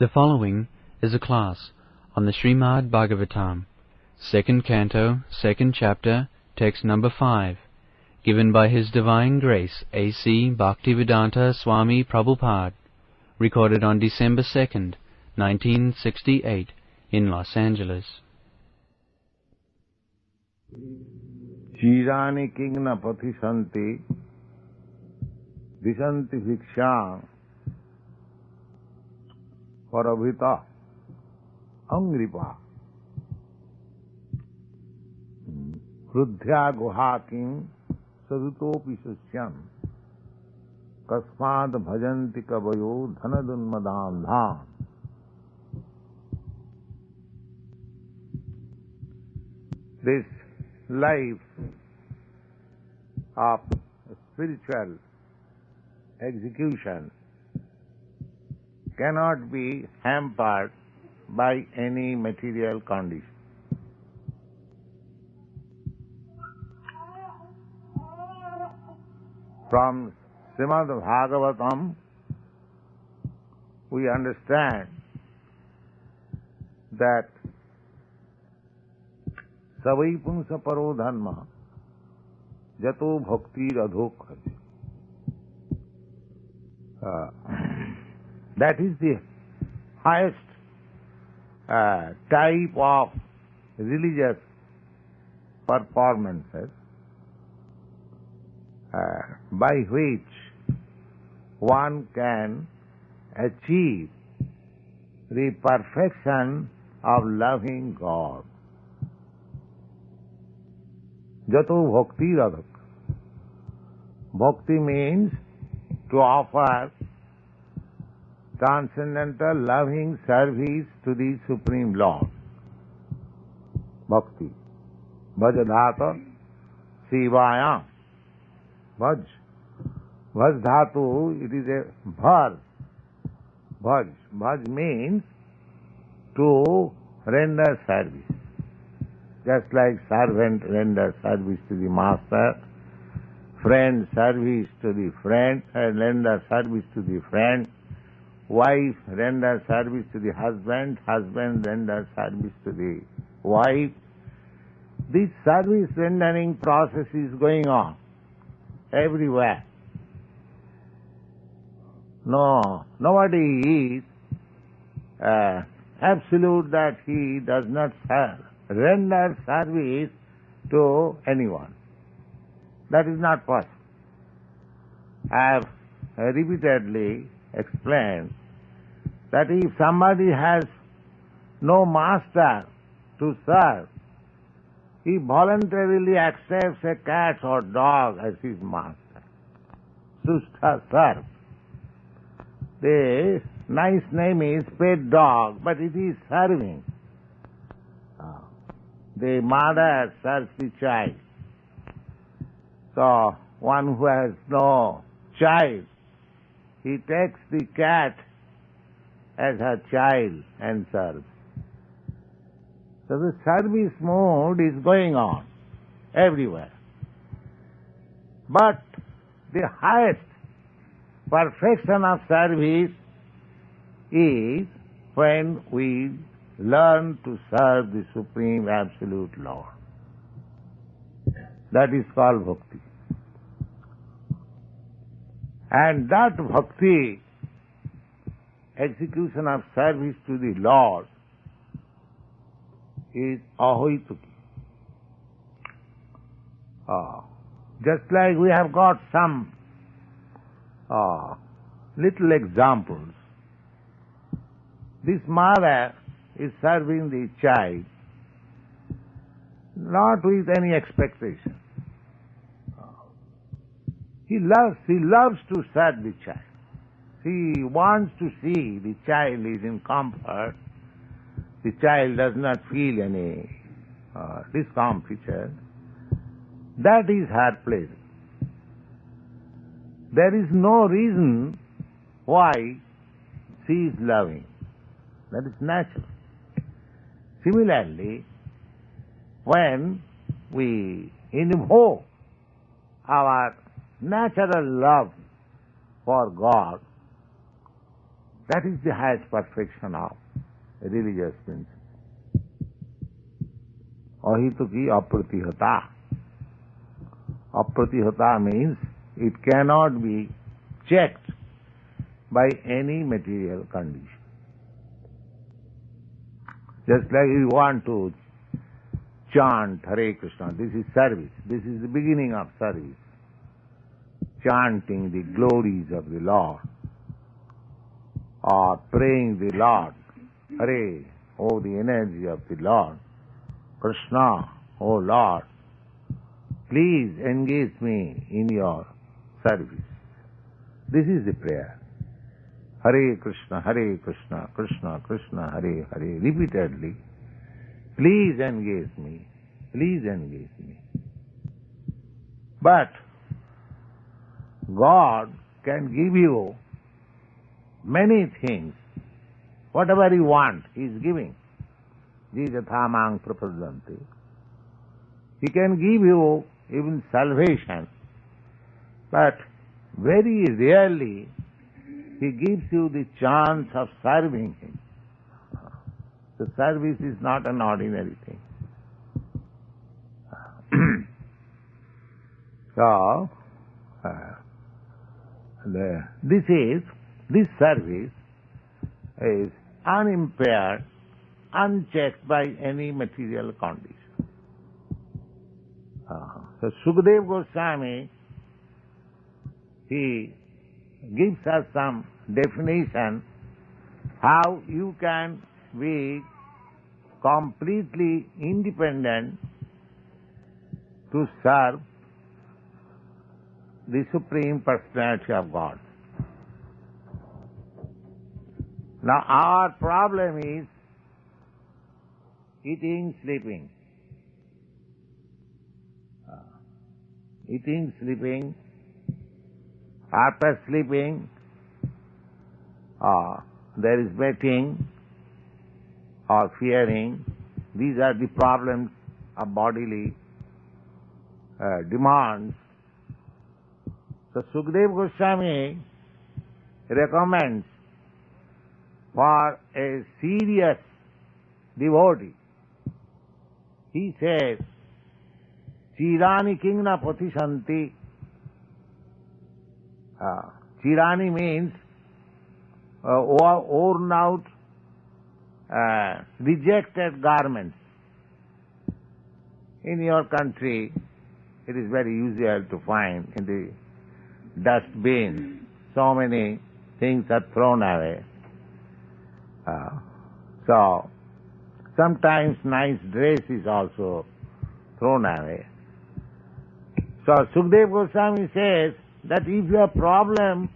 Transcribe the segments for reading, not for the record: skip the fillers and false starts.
The following is a class on the Srimad Bhagavatam, 2nd Canto, 2nd Chapter, Text number 5, given by His Divine Grace A.C. Bhaktivedanta Swami Prabhupada, recorded on December 2nd, 1968, in Los Angeles. Chirani kingna pathisanti, disanti bhikshang, paravita angripa, hrudhya guhakim sadutopi susyam, kasmad bhajanti kavayo dhanadunmadam dham. This life of spiritual execution cannot be hampered by any material condition. From Srimad Bhagavatam, we understand that savai punsa paro dharma jato bhakti radhokha. That is the highest type of religious performances by which one can achieve the perfection of loving God. Jato bhakti radhak. Bhakti means to offer transcendental loving service to the Supreme Lord. Bhakti. Bhajadhata Sivaya. Bhaj. Bhaj dhatu, it is a bhaj. Bhaj. Bhaj means to render service. Just like servant renders service to the master, friend service to the friend, and render service to the friend, wife renders service to the husband, husband renders service to the wife. This service rendering process is going on everywhere. No, nobody is absolute that he does not render service to anyone. That is not possible. I have repeatedly explained that if somebody has no master to serve, he voluntarily accepts a cat or dog as his master. Susta serve. The nice name is pet dog, but it is serving. The mother serves the child. So, one who has no child, he takes the cat as her child and serves. So the service mode is going on everywhere. But the highest perfection of service is when we learn to serve the Supreme Absolute Lord. That is called bhakti. And that bhakti, execution of service to the Lord, is ahoituki. Just like we have got some little examples. This mother is serving the child not with any expectation. She loves to serve the child. She wants to see the child is in comfort. The child does not feel any discomfiture. That is her pleasure. There is no reason why she is loving. That is natural. Similarly, when we invoke our natural love for God, That is the highest perfection of a religious principle. Ahituki apratihata. Apratihata means it cannot be checked by any material condition. Just like you want to chant Hare Krishna, this is service. This is the beginning of service. Chanting the glories of the Lord, or praying the Lord, Hare, oh the energy of the Lord, Krishna, oh Lord, please engage me in your service. This is the prayer. Hare Krishna, Krishna Krishna, Hare Hare, repeatedly. Please engage me, please engage me. But God can give you many things. Whatever you want, He is giving. Jijathamang prapadanti. He can give you even salvation, but very rarely He gives you the chance of serving Him. The service is not an ordinary thing. So, this service is unimpaired, unchecked by any material condition. So Sukadeva Gosvami, he gives us some definition how you can be completely independent to serve the Supreme Personality of God. Now our problem is eating, sleeping. Eating, sleeping. After sleeping, there is betting or fearing. These are the problems of bodily demands. So Sukadeva Goswami recommends for a serious devotee. He says, Chirani kingna patisanti. Chirani means worn out, rejected garments. In your country, it is very usual to find in the dustbin so many things are thrown away. So, sometimes nice dress is also thrown away. So, Sukadeva Goswami says that if you have problem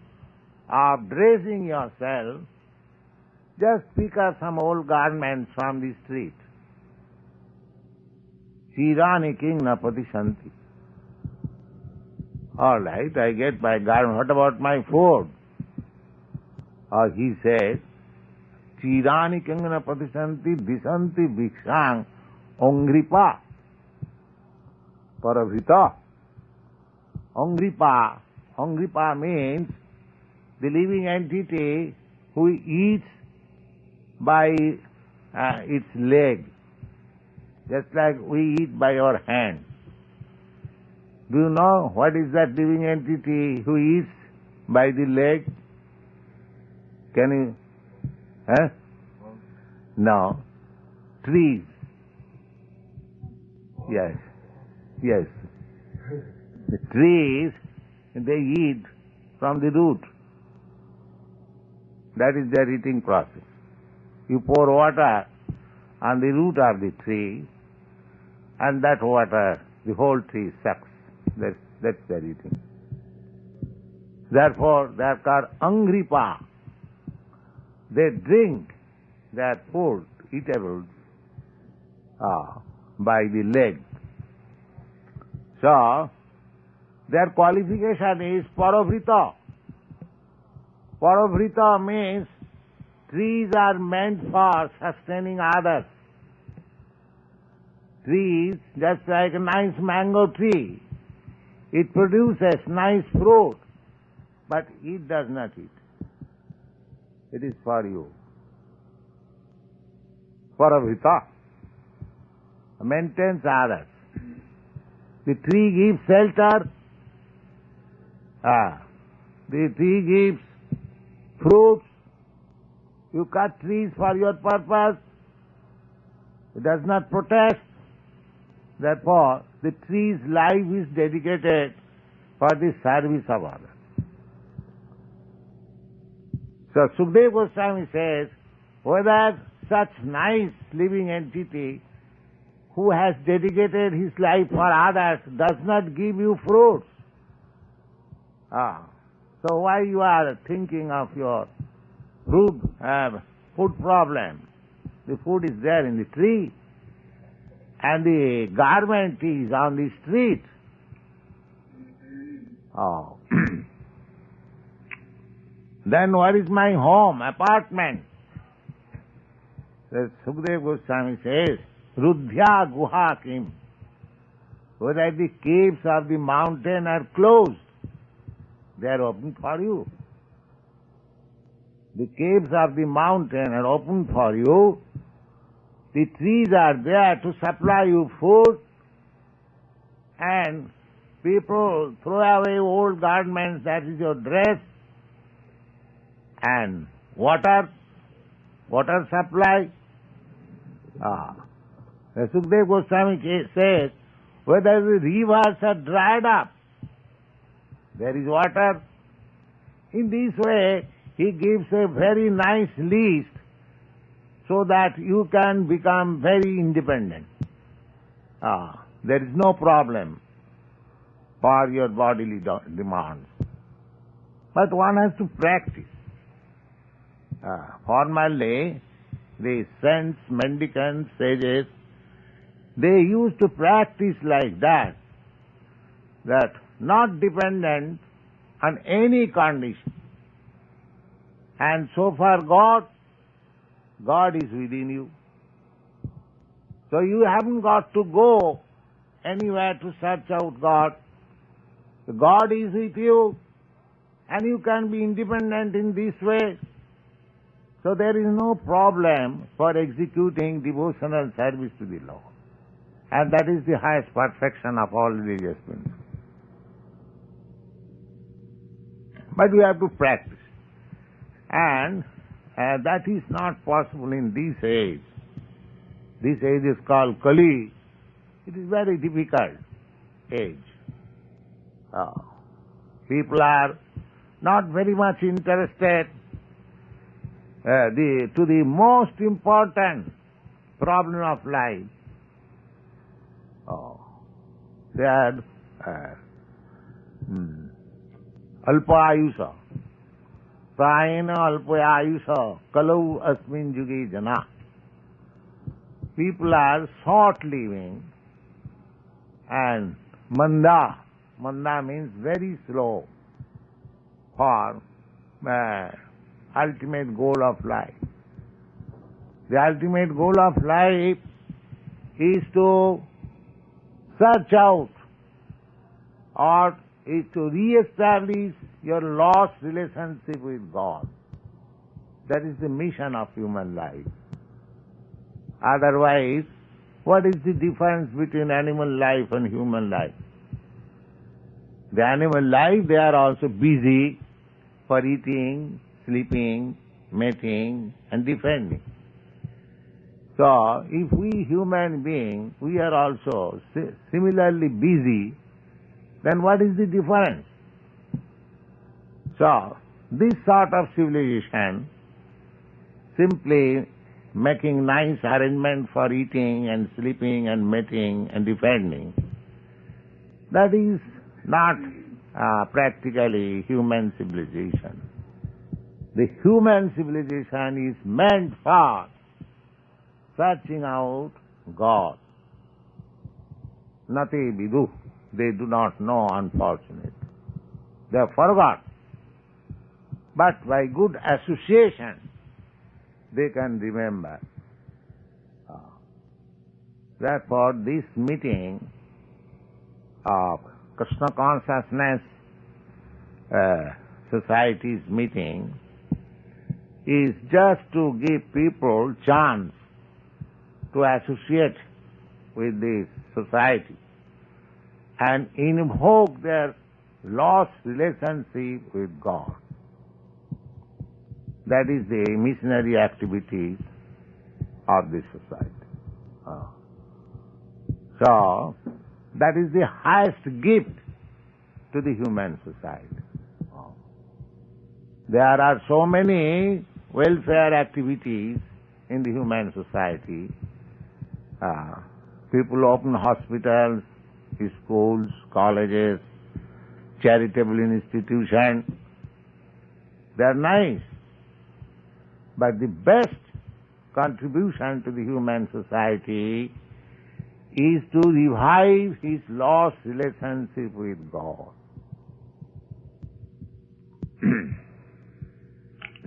of dressing yourself, just pick up some old garments from the street. Chirani kingna patisanti. All right, I get my garment. What about my food? He says, Chirani kingna patisanti disanti bhikshang ongripa paravita. Ongripa means the living entity who eats by its leg, just like we eat by our hand. Do you know what is that living entity who eats by the leg? Can you? No. Trees. Yes. The trees, they eat from the root. That is their eating process. You pour water on the root of the tree, and that water, the whole tree sucks. That's their eating. Therefore, they are called angripa. They drink their food, eatables, by the leg. So, their qualification is paravrita. Paravrita means trees are meant for sustaining others. Trees, just like a nice mango tree, it produces nice fruit, but it does not eat. It is for you. Paravita maintains others. The tree gives shelter. The tree gives fruits. You cut trees for your purpose. It does not protest. Therefore, the tree's life is dedicated for the service of others. So Sukadeva Gosvami says, whether such nice living entity who has dedicated his life for others does not give you fruits. So why you are thinking of your food problem? The food is there in the tree and the garment is on the street. Then what is my home, apartment? So Sukadeva Goswami says, Rudhya Guha Kim. Whether the caves of the mountain are closed, they are open for you. The caves of the mountain are open for you. The trees are there to supply you food, and people throw away old garments, that is your dress, and water supply. Sukadeva Goswami says, whether the rivers are dried up, there is water. In this way, he gives a very nice list so that you can become very independent. There is no problem for your bodily demands. But one has to practice. Formerly, the saints, mendicants, sages, they used to practice like that not dependent on any condition. And so far God is within you. So you haven't got to go anywhere to search out God. God is with you, and you can be independent in this way. So there is no problem for executing devotional service to the Lord. And that is the highest perfection of all religious principles. But we have to practice. And that is not possible in this age. This age is called Kali. It is very difficult age. People are not very much interested to the most important problem of life. They are alpa ayusha. Prayena alpa ayusha kalau asmin juge jana. People are short living and manda. Manda means very slow for ultimate goal of life. The ultimate goal of life is to search out or is to re-establish your lost relationship with God. That is the mission of human life. Otherwise, what is the difference between animal life and human life? The animal life, they are also busy for eating, sleeping, mating, and defending. So, if we human beings, we are also similarly busy, then what is the difference? So, this sort of civilization, simply making nice arrangement for eating and sleeping and mating and defending, that is not practically human civilization. The human civilization is meant for searching out God. Nate vidu. They do not know, unfortunately. They have forgot. But by good association, they can remember. Therefore, this meeting of Krishna Consciousness Society's meeting is just to give people chance to associate with this society and invoke their lost relationship with God. That is the missionary activities of this society. So, that is the highest gift to the human society. There are so many welfare activities in the human society. People open hospitals, schools, colleges, charitable institutions. They are nice. But the best contribution to the human society is to revive his lost relationship with God.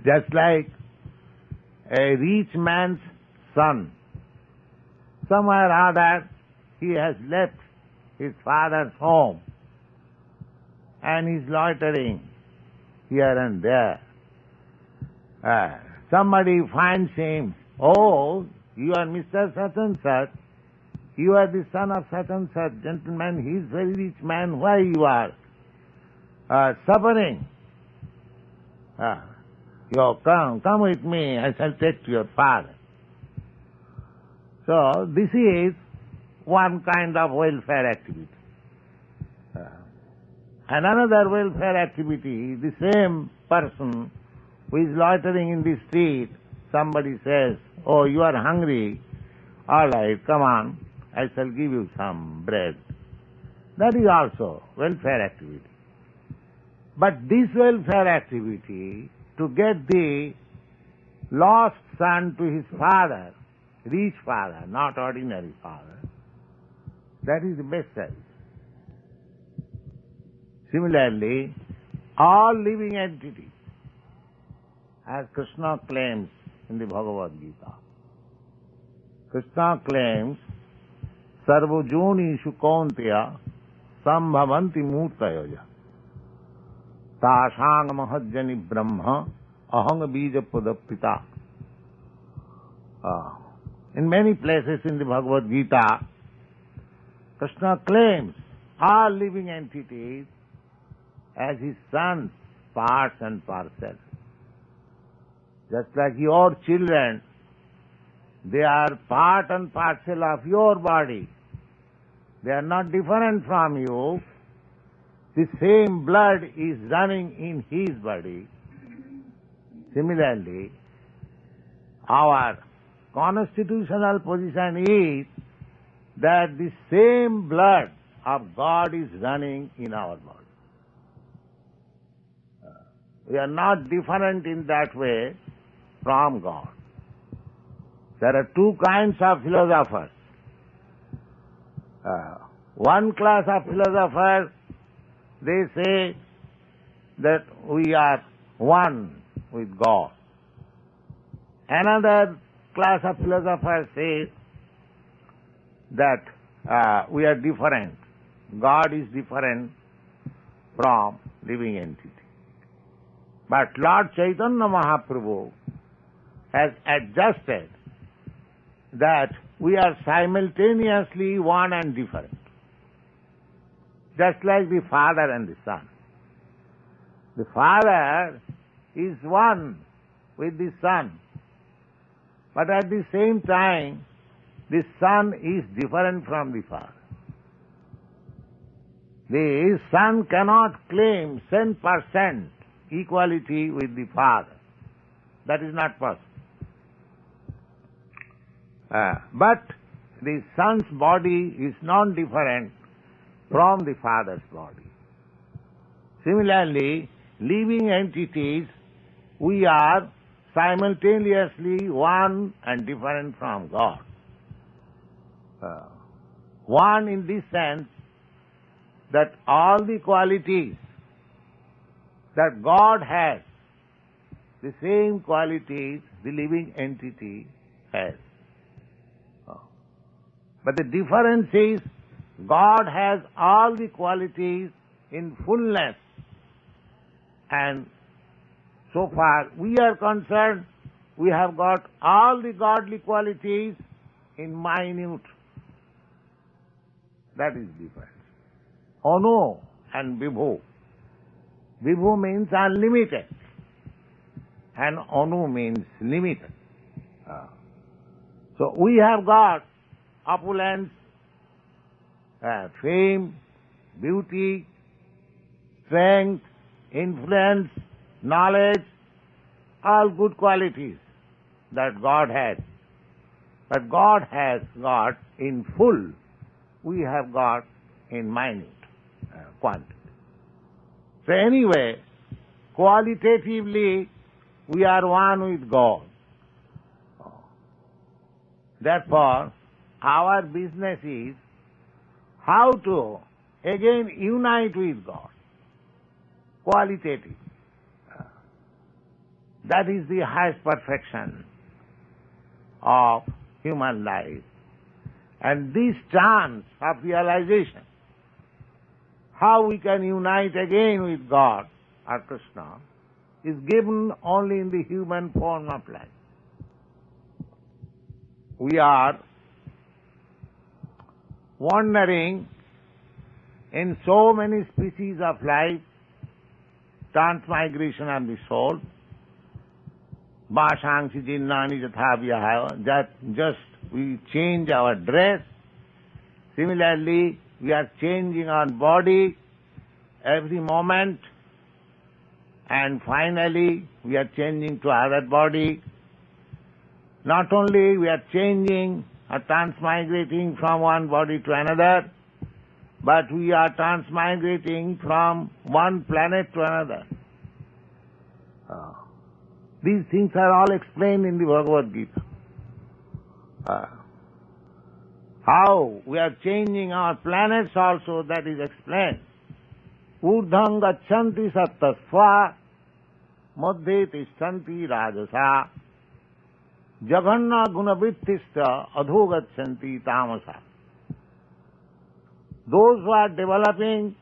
Just like a rich man's son, somewhere or other he has left his father's home and is loitering here and there. Somebody finds him, "Oh, you are Mr. Such and Such. You are the son of such and such gentleman. He is very rich man. Why you are suffering? You come with me. I shall take to your father." So this is one kind of welfare activity. And another welfare activity, the same person who is loitering in the street, somebody says, "Oh, you are hungry. All right, come on, I shall give you some bread." That is also welfare activity. But this welfare activity, to get the lost son to his father, rich father, not ordinary father, that is the best service. Similarly, all living entities, as Krishna claims in the Bhagavad-gita, Krishna claims, "Sarvajoni shukonteya sambhavanti murtayoja tasang mahajjani brahma ahang bija pudapita." In many places in the Bhagavad-gita, Krishna claims all living entities as his sons, parts and parcels. Just like your children, they are part and parcel of your body. They are not different from you. The same blood is running in his body. Similarly, our constitutional position is that the same blood of God is running in our body. We are not different in that way from God. There are two kinds of philosophers. One class of philosophers, they say that we are one with God. Another class of philosophers says that we are different. God is different from living entity. But Lord Chaitanya Mahaprabhu has adjusted that we are simultaneously one and different. Just like the Father and the Son. The Father is one with the Son. But at the same time, the Son is different from the Father. The Son cannot claim 10% equality with the Father. That is not possible. But the Son's body is non-different from the Father's body. Similarly, living entities, we are simultaneously one and different from God. One in this sense that all the qualities that God has, the same qualities the living entity has. But the difference is God has all the qualities in fullness, and so far we are concerned we have got all the godly qualities in minute. That is different. Anu and Vibhu. Vibhu means unlimited, and Anu means limited. So we have got opulence, fame, beauty, strength, influence, knowledge, all good qualities that God has. But God has got in full, we have got in minute quantity. So anyway, qualitatively, we are one with God. Therefore, our business is how to again unite with God. Qualitative. That is the highest perfection of human life. And this chance of realization, how we can unite again with God or Krishna, is given only in the human form of life. We are wandering in so many species of life, transmigration of the soul, Bhashangsi jinnani jathavyaha, that just we change our dress. Similarly, we are changing our body every moment, and finally we are changing to other body. Not only we are changing or transmigrating from one body to another, but we are transmigrating from one planet to another. These things are all explained in the Bhagavad-gita. How we are changing our planets also, that is explained. Urdham gachanti sattasva madhye tishtanti rajasa jaganna gunavrittista adho gachanti tamasa. Those who are developing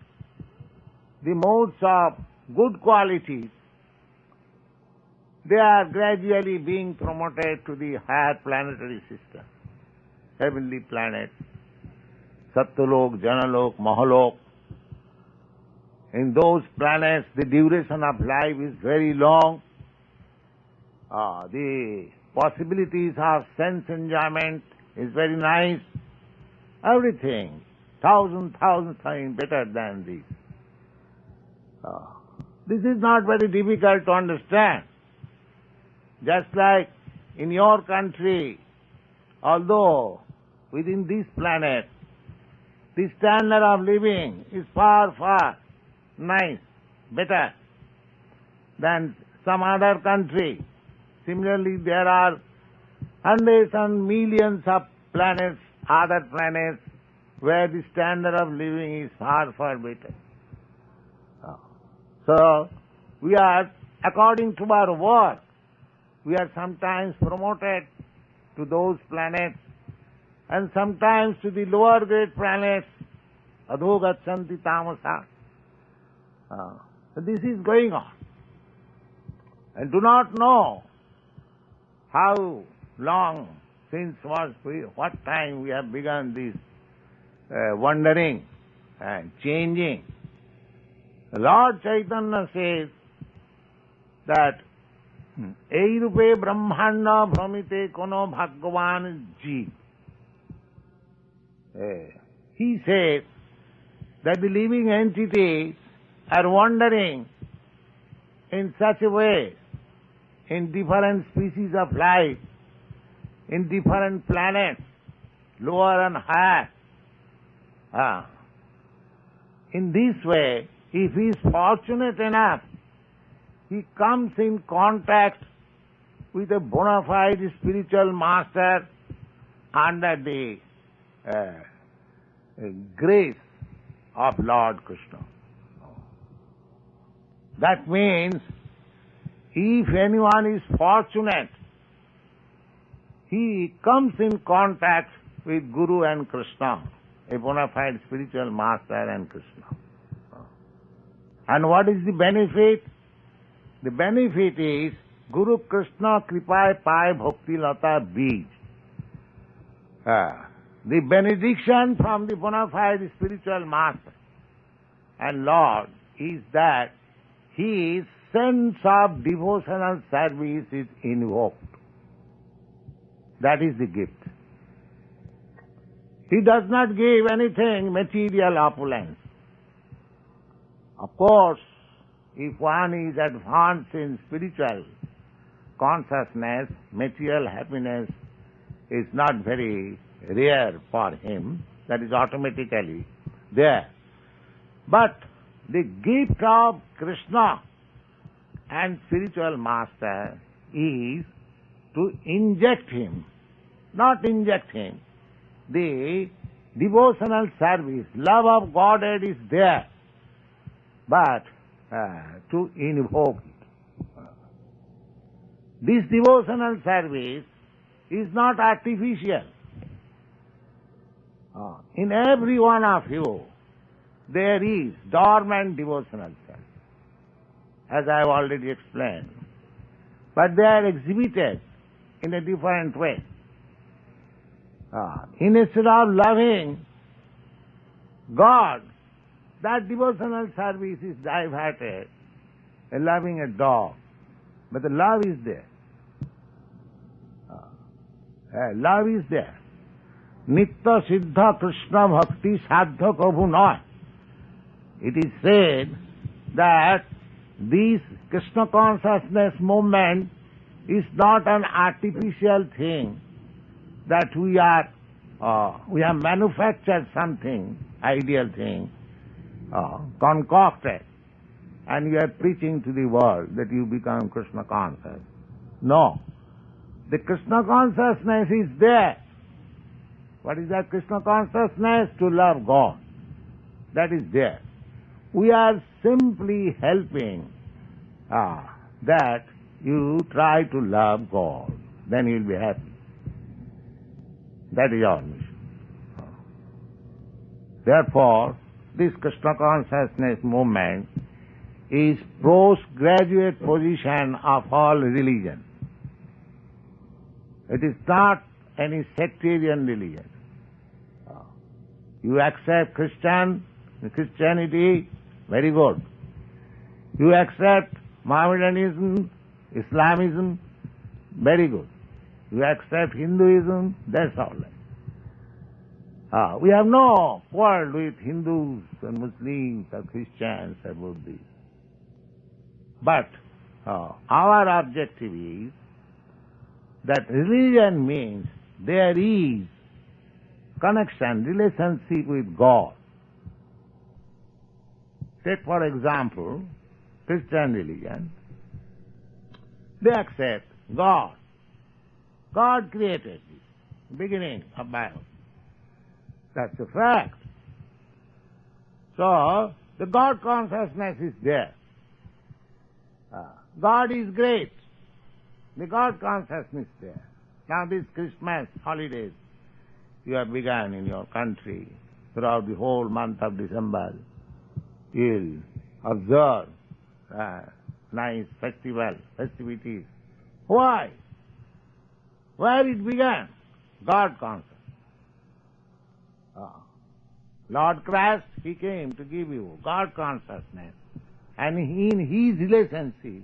the modes of good qualities, they are gradually being promoted to the higher planetary system, heavenly planets, Satyalok, Janalok, Mahalok. In those planets, the duration of life is very long. The possibilities of sense enjoyment is very nice. Everything, thousand times better than this. This is not very difficult to understand. Just like in your country, although within this planet, the standard of living is far nice, better than some other country. Similarly, there are hundreds and millions of planets, other planets, where the standard of living is far better. So, we are, according to our work, we are sometimes promoted to those planets and sometimes to the lower grade planets, adho gachanti tamasa. This is going on. And do not know how long, since what time we have begun this wandering and changing. Lord Chaitanya says that ei rupe brahmanda bhramite kono bhagavan ji. He says that the living entities are wandering in such a way in different species of life, in different planets, lower and higher. In this way, if he is fortunate enough, he comes in contact with a bona fide spiritual master under the grace of Lord Krishna. That means, if anyone is fortunate, he comes in contact with Guru and Krishna, a bona fide spiritual master and Krishna. And what is the benefit? The benefit is Guru Krishna Kripaye Pai Bhakti Lata Bij. The benediction from the bona fide spiritual master and Lord is that his sense of devotional service is invoked. That is the gift. He does not give anything material opulence. Of course, if one is advanced in spiritual consciousness, material happiness is not very rare for him. That is automatically there. But the gift of Krishna and spiritual master is to inject him, not inject him. The devotional service, love of Godhead is there, but to invoke it. This devotional service is not artificial. In every one of you, there is dormant devotional service, as I have already explained. But they are exhibited in a different way. Instead of loving God, that devotional service is diverted, loving a dog. But the love is there. Love is there. Nitta Siddha Krishna Bhakti Sadhya Kabhu Noy. It is said that this Krishna consciousness movement is not an artificial thing, that we have manufactured something, ideal thing, concocted, and you are preaching to the world that you become Krishna conscious. No. The Krishna consciousness is there. What is that Krishna consciousness? To love God. That is there. We are simply helping that you try to love God. Then you will be happy. That is our mission. Therefore, this Krishna consciousness movement is postgraduate position of all religion. It is not any sectarian religion. You accept Christianity, very good. You accept Mohammedanism, Islamism, very good. You accept Hinduism, that's all right. We have no quarrel with Hindus and Muslims or Christians about this. But our objective is that religion means there is connection, relationship with God. Take for example, Christian religion. They accept God. God created this, beginning of Bible. That's a fact. So, the God consciousness is there. God is great. The God consciousness is there. Now these Christmas holidays you have begun in your country throughout the whole month of December. You'll observe nice festivities. Why? Where it began? God consciousness. Lord Christ, He came to give you God consciousness. And in His relationship,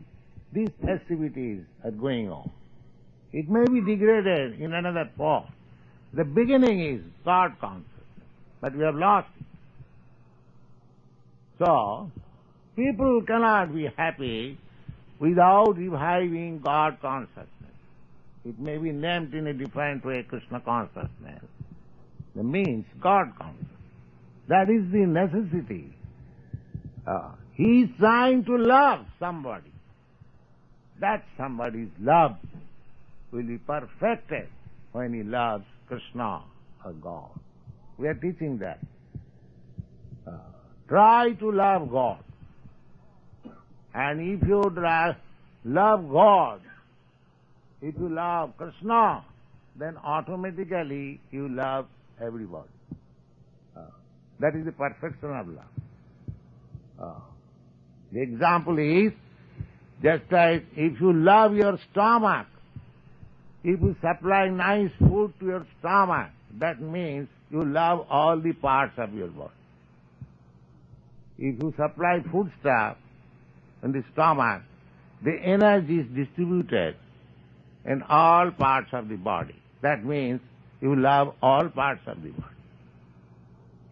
these festivities are going on. It may be degraded in another form. The beginning is God consciousness, but we have lost it. So, people cannot be happy without reviving God consciousness. It may be named in a different way, Krishna consciousness. That means God consciousness. That is the necessity. He is trying to love somebody. That somebody's love will be perfected when he loves Krishna or God. We are teaching that. Try to love God. And if you love God, if you love Krishna, then automatically you love everybody. That is the perfection of love. The example is Just like if you love your stomach, if you supply nice food to your stomach, that means you love all the parts of your body. If you supply foodstuff in the stomach, the energy is distributed in all parts of the body. That means you love all parts of the body.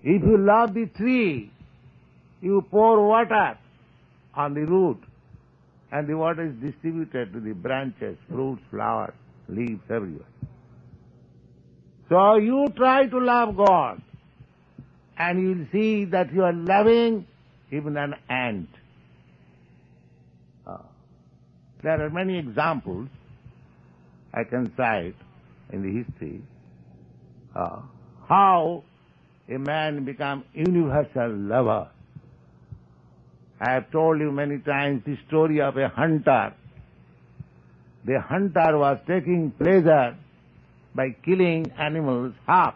If you love the tree, you pour water on the root, and the water is distributed to the branches, fruits, flowers, leaves, everywhere. So you try to love God, and you will see that you are loving even an ant. There are many examples I can cite in the history how a man became universal lover. I have told you many times the story of a hunter. The hunter was taking pleasure by killing animals half.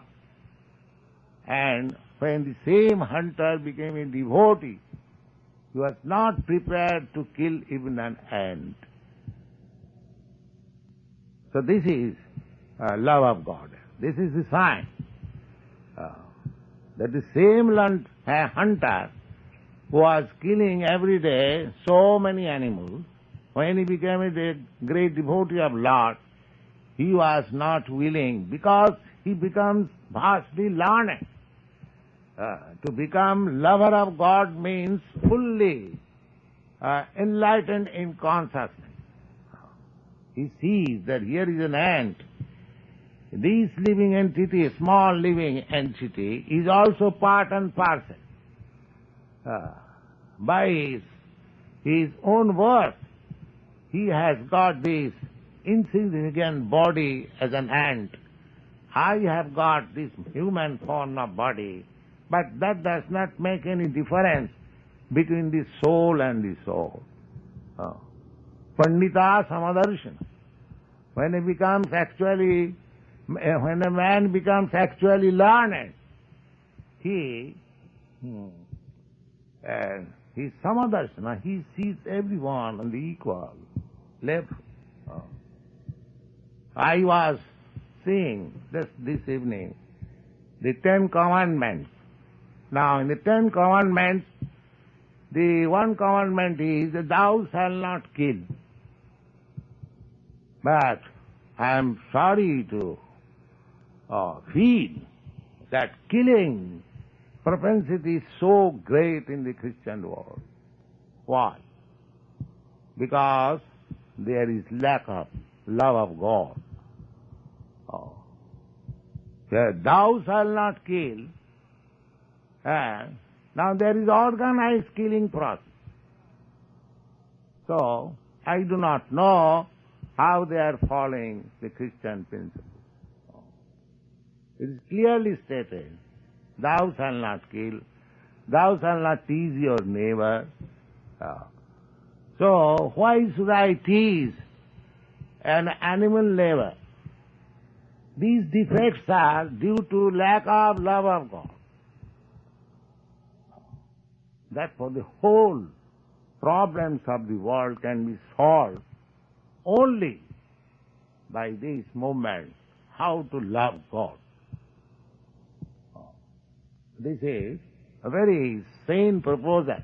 And when the same hunter became a devotee, he was not prepared to kill even an ant. So this is love of God. This is the sign that the same hunter who was killing every day so many animals, when he became a great devotee of Lord, he was not willing, because he becomes vastly learned. To become lover of God means fully enlightened in consciousness. He sees that here is an ant. This living entity, a small living entity, is also part and parcel. By his own worth, he has got this insignificant body as an ant. I have got this human form of body, but that does not make any difference between the soul and the soul. Pandita Samadarshana. When a man becomes actually learned, he Samadarshana, he sees everyone on the equal level. I was seeing this evening the 10 Commandments. Now, in the 10 Commandments, the one commandment is that thou shalt not kill. But I am sorry to feel that killing propensity is so great in the Christian world. Why? Because there is lack of love of God. Thou shalt not kill. And now there is organized killing process. So, I do not know how they are following the Christian principle. It is clearly stated, thou shalt not kill, thou shalt not tease your neighbor. So, why should I tease an animal neighbor? These defects are due to lack of love of God. Therefore, the whole problems of the world can be solved only by this movement, how to love God. This is a very sane proposal.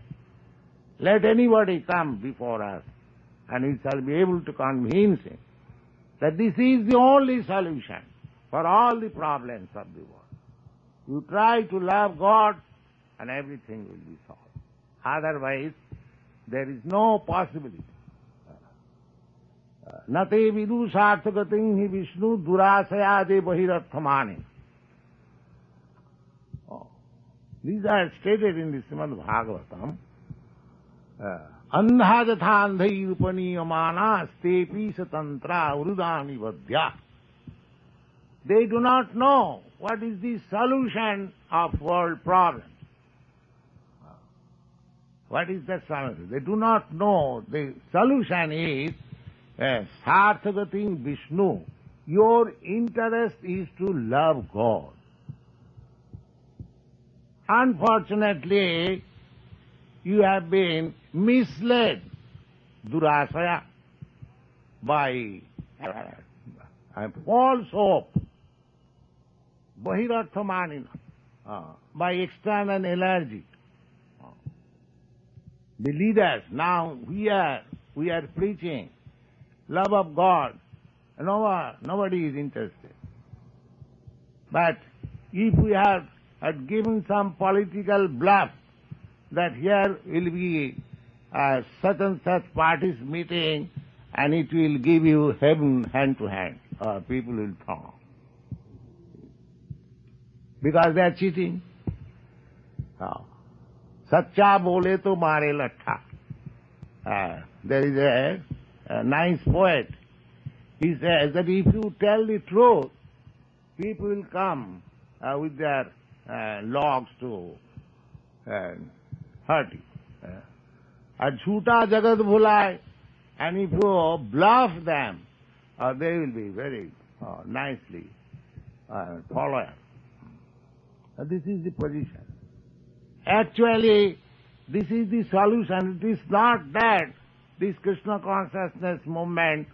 Let anybody come before us, and we shall be able to convince him that this is the only solution for all the problems of the world. You try to love God, and everything will be solved. Otherwise, there is no possibility. Nate vidu sarthagatim hi Vishnu durasayade bahiratthamane. These are stated in the Srimad Bhagavatam. Andha jatha andhai upaniyamana stepi satantra urudani vadya. They do not know what is the solution of world problems. What is the solution? They do not know. The solution is sarthagatim Vishnu. Your interest is to love God. Unfortunately, you have been misled durasaya, by false hope, bahirarthamanina, by external energy. The leaders, now we are preaching love of God. Nobody is interested. But if we had given some political bluff that here will be such and such parties meeting and it will give you heaven hand to hand, people will come. Because they are cheating. Sacha bole to mare lattha. There is a nice poet. He says that if you tell the truth, people will come with their logs to hurt you. Jhoota jagat bhulai, and if you bluff them, they will be very nicely followed. This is the position. Actually, this is the solution. It is not that this Krishna consciousness movement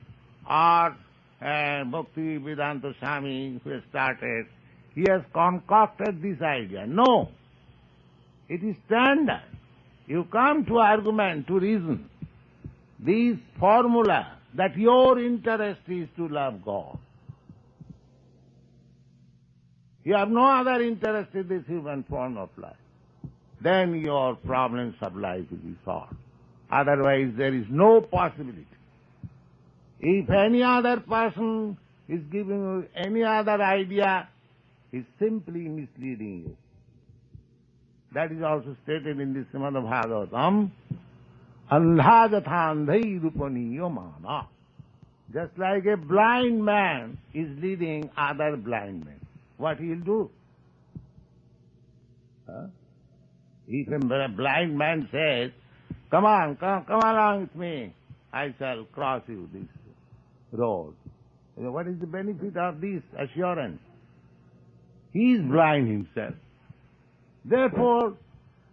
or Bhaktivedanta Swami who has started, he has concocted this idea. No. It is standard. You come to argument, to reason. This formula that your interest is to love God. You have no other interest in this human form of life. Then your problems of life will be solved. Otherwise there is no possibility. If any other person is giving you any other idea, he is simply misleading you. That is also stated in the Srimad Bhagavatam. Andha jatha andhai rupaniyo mana. Just like a blind man is leading other blind men. What he will do? If a blind man says, come along with me, I shall cross you this road. What is the benefit of this assurance? He is blind himself. Therefore,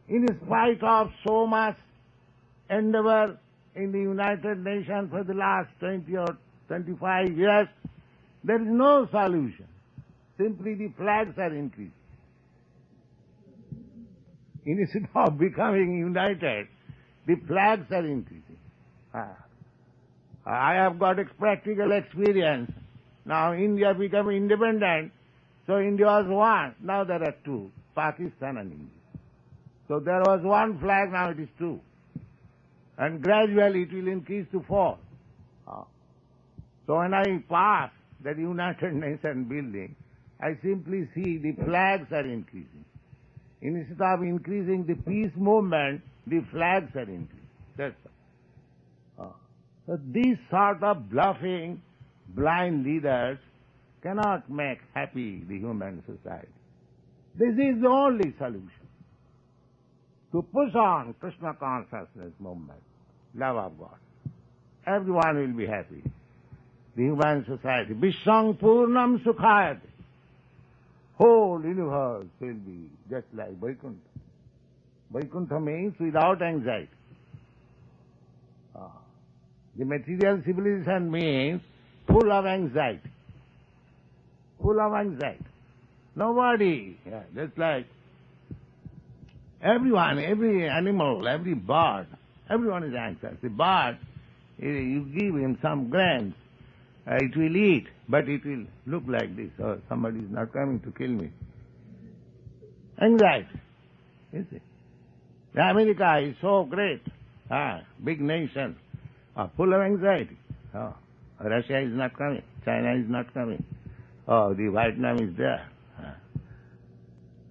in spite of so much endeavor in the United Nations for the last 20 or 25 years, there is no solution. Simply the flags are increasing. Instead of becoming united, the flags are increasing. I have got practical experience. Now India became independent, so India was one. Now there are two, Pakistan and India. So there was one flag, now it is two. And gradually it will increase to 4. So when I pass that United Nations building, I simply see the flags are increasing. Instead of increasing the peace movement, the flags are increasing. That's all. So these sort of bluffing, blind leaders cannot make happy the human society. This is the only solution. To push on Krishna consciousness movement, love of God. Everyone will be happy. The human society. Vishwang Purnam Sukhayate. Whole universe will be just like Vaikuntha. Vaikuntha means without anxiety. The material civilization means full of anxiety. Full of anxiety. Nobody, just like everyone, every animal, every bird, everyone is anxious. The bird, you give him some grains, it will eat, but it will look like this. Oh, somebody is not coming to kill me. Anxiety. You see. America is so great, big nation, full of anxiety. Russia is not coming, China is not coming. Oh, the Vietnam is there.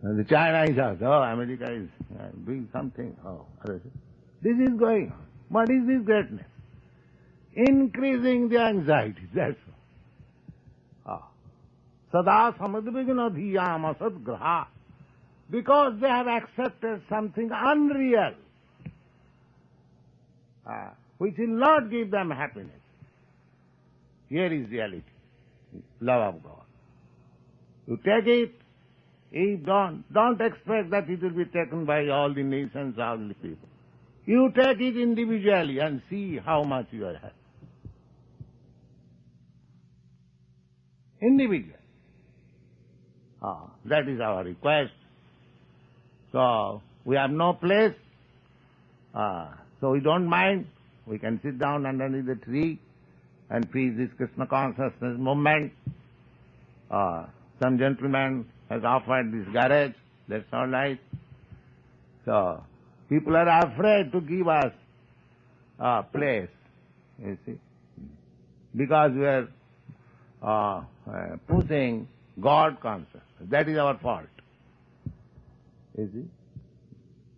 The China is out. Oh, America is doing something. Oh, this is going on. What is this greatness? Increasing the anxiety, that's all. Sada samadvigna dhiyam asadgraha. Because they have accepted something unreal, which will not give them happiness. Here is reality, love of God. You take it, if don't expect that it will be taken by all the nations, all the people. You take it individually and see how much you are happy. Individually. That is our request. So, we have no place, so we don't mind. We can sit down underneath the tree and preach this Krishna consciousness movement. Some gentleman has offered this garage, that's all right. So, people are afraid to give us a place, you see, because we are pushing God consciousness. That is our fault. You see?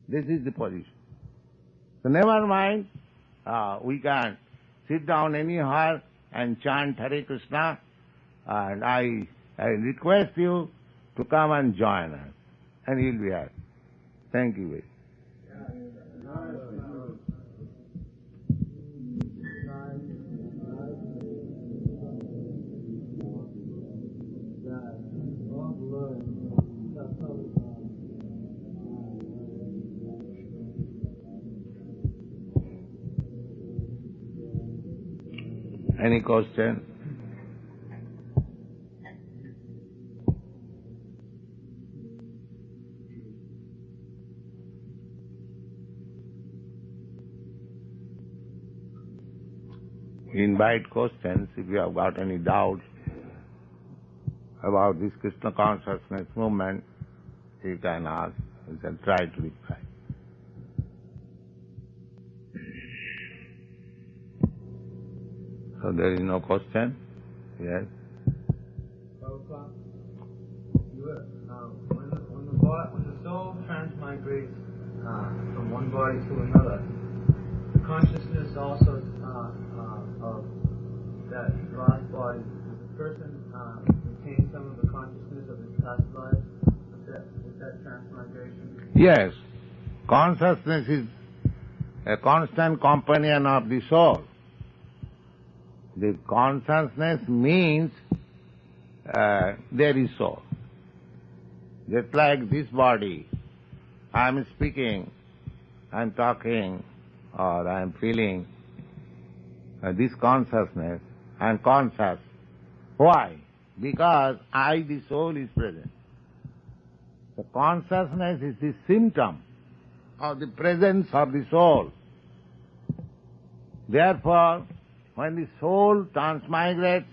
This is the position. So never mind, we can sit down anyhow and chant Hare Krishna, and I request you to come and join us, and you'll be happy. Thank you very much. Any question? We invite questions if you have got any doubts about this Krishna consciousness movement. You can ask. You can try to reply. So there is no question? Yes? Prabhupada, when the soul transmigrates from one body to another, the consciousness also of that last body, does the person retain some of the consciousness of his past life with that transmigration? Yes. Consciousness is a constant companion of the soul. The consciousness means there is soul. Just like this body, I am speaking, I am talking, or I am feeling this consciousness, I am conscious. Why? Because I, the soul, is present. The consciousness is the symptom of the presence of the soul. Therefore, when the soul transmigrates,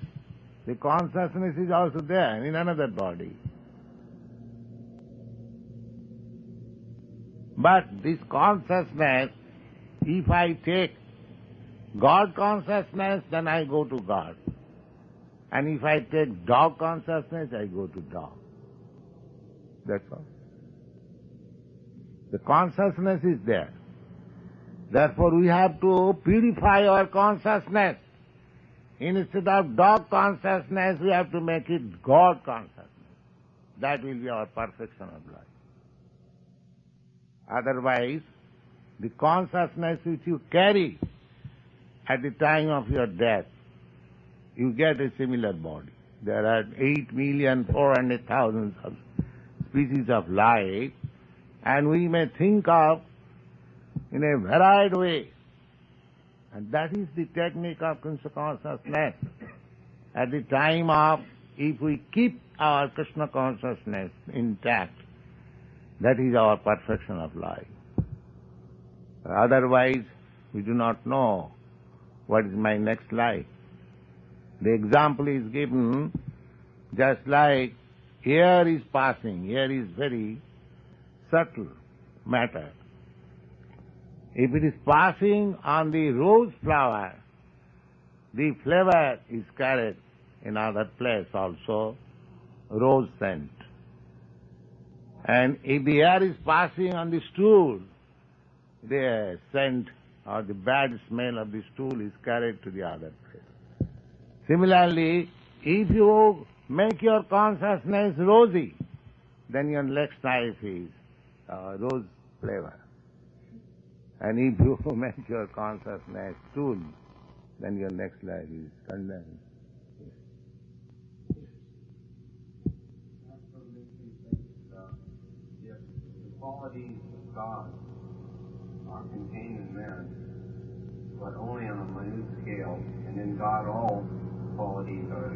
the consciousness is also there in another body. But this consciousness, if I take God consciousness, then I go to God. And if I take dog consciousness, I go to dog. That's all. The consciousness is there. Therefore, we have to purify our consciousness. Instead of dog consciousness, we have to make it God consciousness. That will be our perfection of life. Otherwise, the consciousness which you carry at the time of your death, you get a similar body. There are 8,400,000 species of life, and we may think of in a varied way. And that is the technique of Krishna consciousness. At the time of, if we keep our Krishna consciousness intact, that is our perfection of life. Otherwise, we do not know what is my next life. The example is given just like air is passing. Air is very subtle matter. If it is passing on the rose flower, the flavor is carried in other place also, rose scent. And if the air is passing on the stool, the scent or the bad smell of the stool is carried to the other place. Similarly, if you make your consciousness rosy, then your next life is rose flavor. And if you make your consciousness stool, then your next life is condemned. The qualities of God are contained in man, but only on a minute scale, and in God all qualities are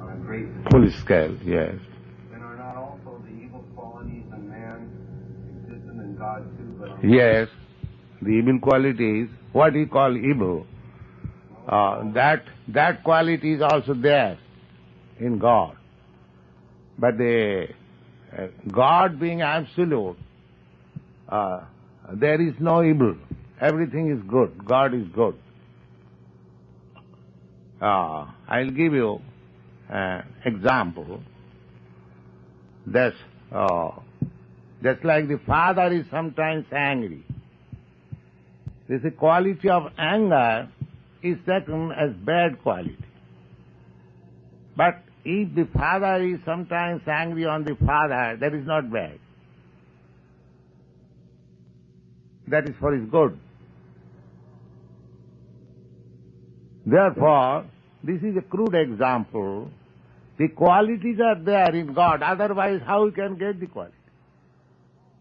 on a great full scale, yes. Then are not also the evil qualities in man existent in God too, but on Yes, the evil qualities, what he call evil, that quality is also there in God. But the God being absolute, there is no evil. Everything is good. God is good. I'll give you an example. Just like the father is sometimes angry. This quality of anger is taken as bad quality. But if the father is sometimes angry on the father, that is not bad. That is for his good. Therefore, this is a crude example. The qualities are there in God, otherwise how you can get the quality?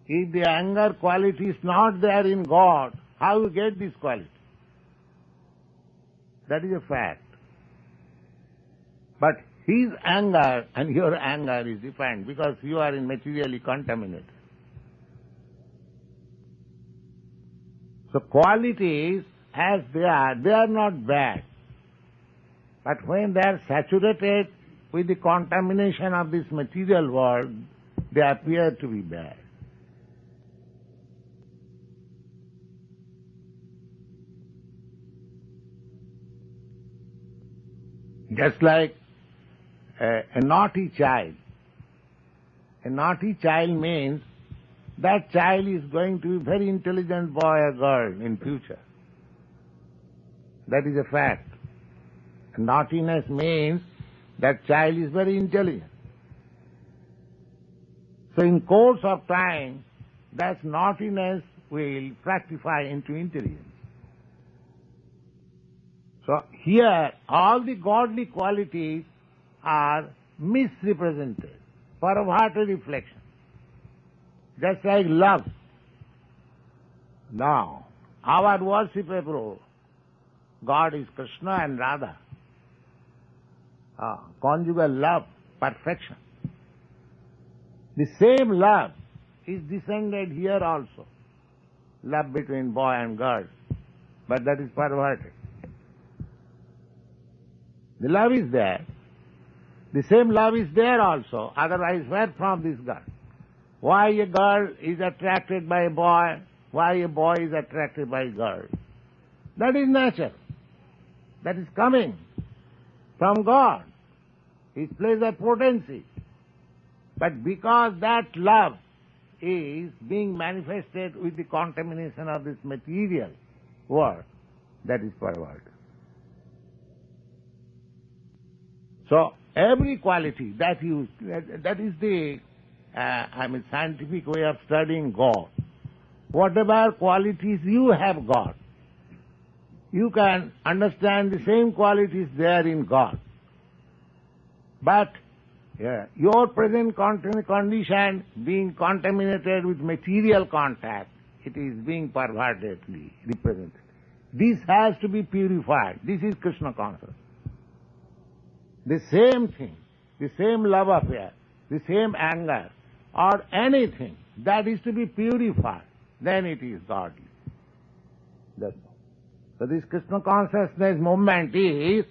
If the anger quality is not there in God, how you get this quality? That is a fact. But his anger and your anger is different because you are in materially contaminated. So qualities as they are not bad. But when they are saturated with the contamination of this material world, they appear to be bad. Just like a naughty child. A naughty child means that child is going to be a very intelligent boy or girl in future. That is a fact. Naughtiness means that child is very intelligent. So in course of time, that naughtiness will fructify into intelligence. So here, all the godly qualities are misrepresented, perverted reflection. Just like love. Now, our worshipable God is Krishna and Radha. Conjugal love, perfection. The same love is descended here also. Love between boy and girl. But that is perverted. The love is there. The same love is there also. Otherwise, where from this girl? Why a girl is attracted by a boy? Why a boy is attracted by a girl? That is nature. That is coming from God. His pleasure potency. But because that love is being manifested with the contamination of this material world, that is perverted. So every quality that is the scientific way of studying God. Whatever qualities you have got, you can understand the same qualities there in God. But your present condition being contaminated with material contact, it is being pervertedly represented. This has to be purified. This is Krishna consciousness. The same thing, the same love affair, the same anger, or anything that is to be purified, then it is godly. That's all. So this Krishna consciousness movement is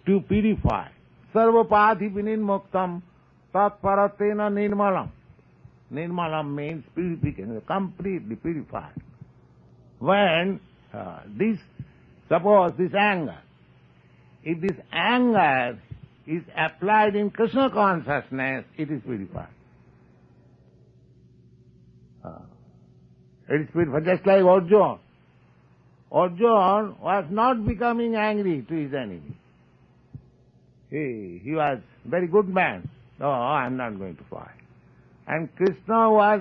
to purify. Sarvapati vininmuktam tat paratena nirmalam. Nirmalam means purification, completely purified. When suppose this anger, if this anger is applied in Krishna consciousness, it is purified. It is purified, just like Arjuna. Arjuna was not becoming angry to his enemy. He was a very good man. No, I am not going to fight. And Krishna was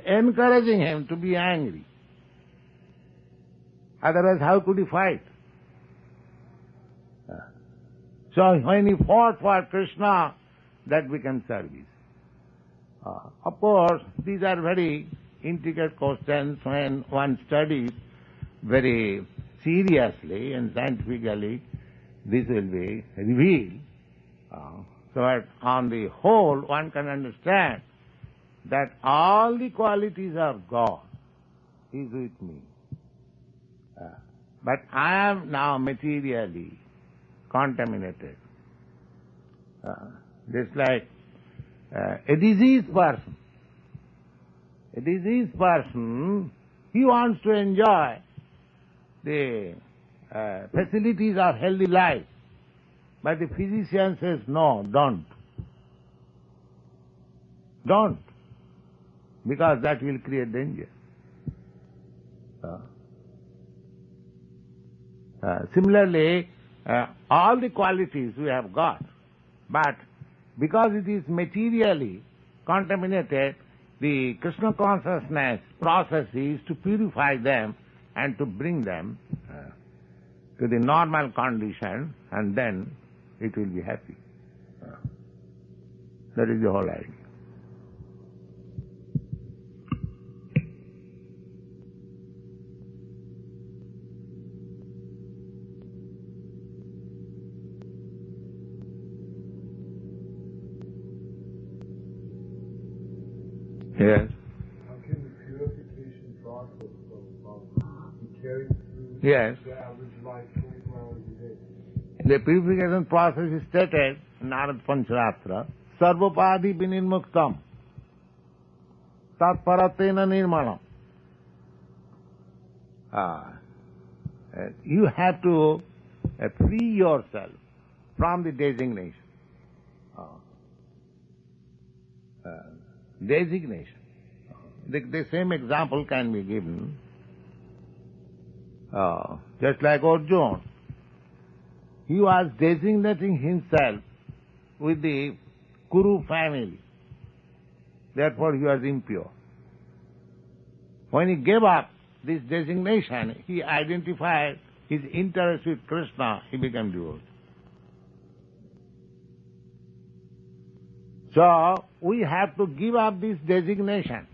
encouraging him to be angry. Otherwise, how could he fight? So when he fought for Krishna, that became service. Of course, these are very intricate questions when one studies very seriously and scientifically, this will be revealed. So that on the whole, one can understand that all the qualities of God is with me. But I am now materially contaminated. Just like a diseased person. A diseased person, he wants to enjoy the facilities of healthy life. But the physician says, no, don't. Don't. Because that will create danger. Similarly, all the qualities we have got, but because it is materially contaminated, the Krishna consciousness process is to purify them and to bring them to the normal condition, and then it will be happy. That is the whole idea. Yes. How can the purification process be carried through Yes. the average life 24 hours a day? The purification process is stated in Narad Pancharathra, Sarvopadi vinirmuktam, tatparatena nirmalam. You have to free yourself from the designation. Designation. The same example can be given. Just like Arjuna, he was designating himself with the Kuru family. Therefore he was impure. When he gave up this designation, he identified his interest with Krishna, he became devotee. So, we have to give up this designation.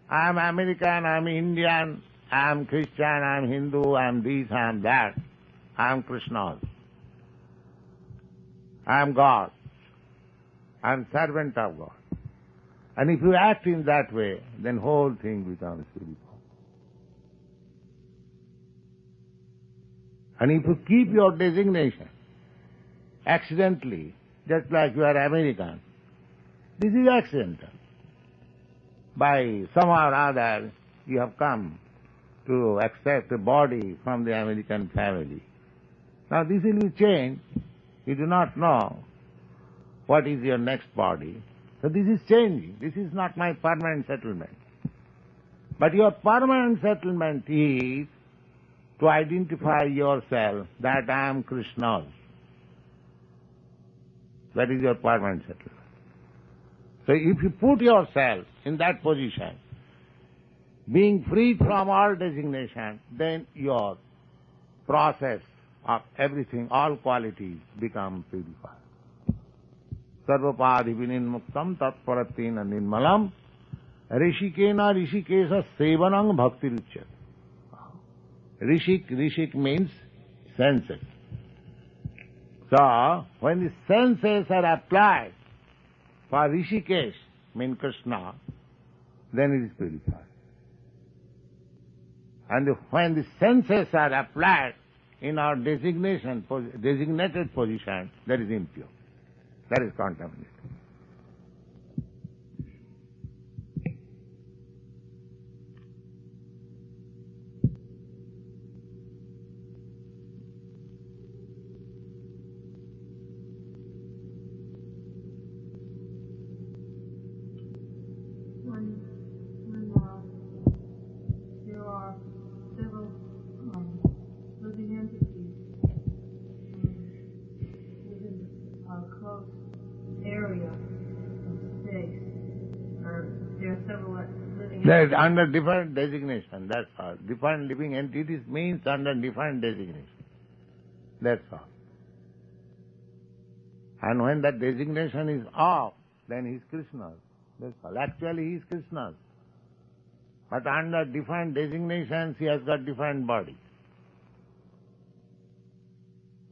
I am American, I am Indian, I am Christian, I am Hindu, I am this, I am that. I am Krishna. I am God. I am servant of God. And if you act in that way, then whole thing becomes spiritual. And if you keep your designation accidentally, just like you are American, this is accidental. By somehow or other, you have come to accept a body from the American family. Now this will be changed. You do not know what is your next body. So this is changing. This is not my permanent settlement. But your permanent settlement is to identify yourself that I am Krishna's. That is your permanent settlement. So if you put yourself in that position, being free from all designation, then your process of everything, all qualities become purified. Sarvapadi vinirmuktam tatparatina nirmalam rishikena rishikesa sevanang bhakti ruchyate. Rishik means senses. So, when the senses are applied for Rishikesh, mean Krishna, then it is purified. And when the senses are applied in our designated position, that is impure. That is contaminated. When there are several living entities within a close area of space, or there are several living entities. That is under different designation, that's all. Different living entities means under different designation. That's all. And when that designation is off, then he is Krishna's. That's all. Actually he is Krishna's. but under different designations he has got different body.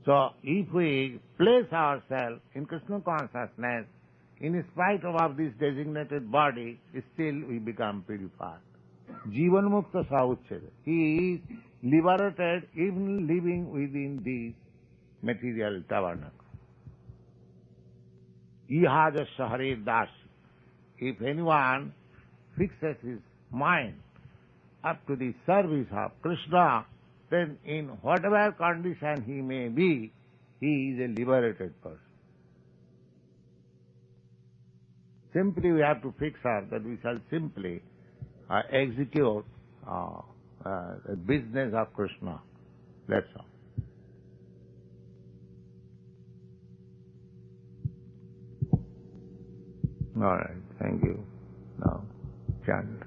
So if we place ourselves in Krishna consciousness, in spite of this designated body, still we become purified. Jivan mukta sauchcheda. He is liberated even living within this material tabernacle. Ihajasya Haridasa. If anyone fixes his mind up to the service of Krishna, then in whatever condition he may be, he is a liberated person. Simply we have to fix her that we shall simply execute the business of Krishna. That's all. All right, thank you. Now, chant.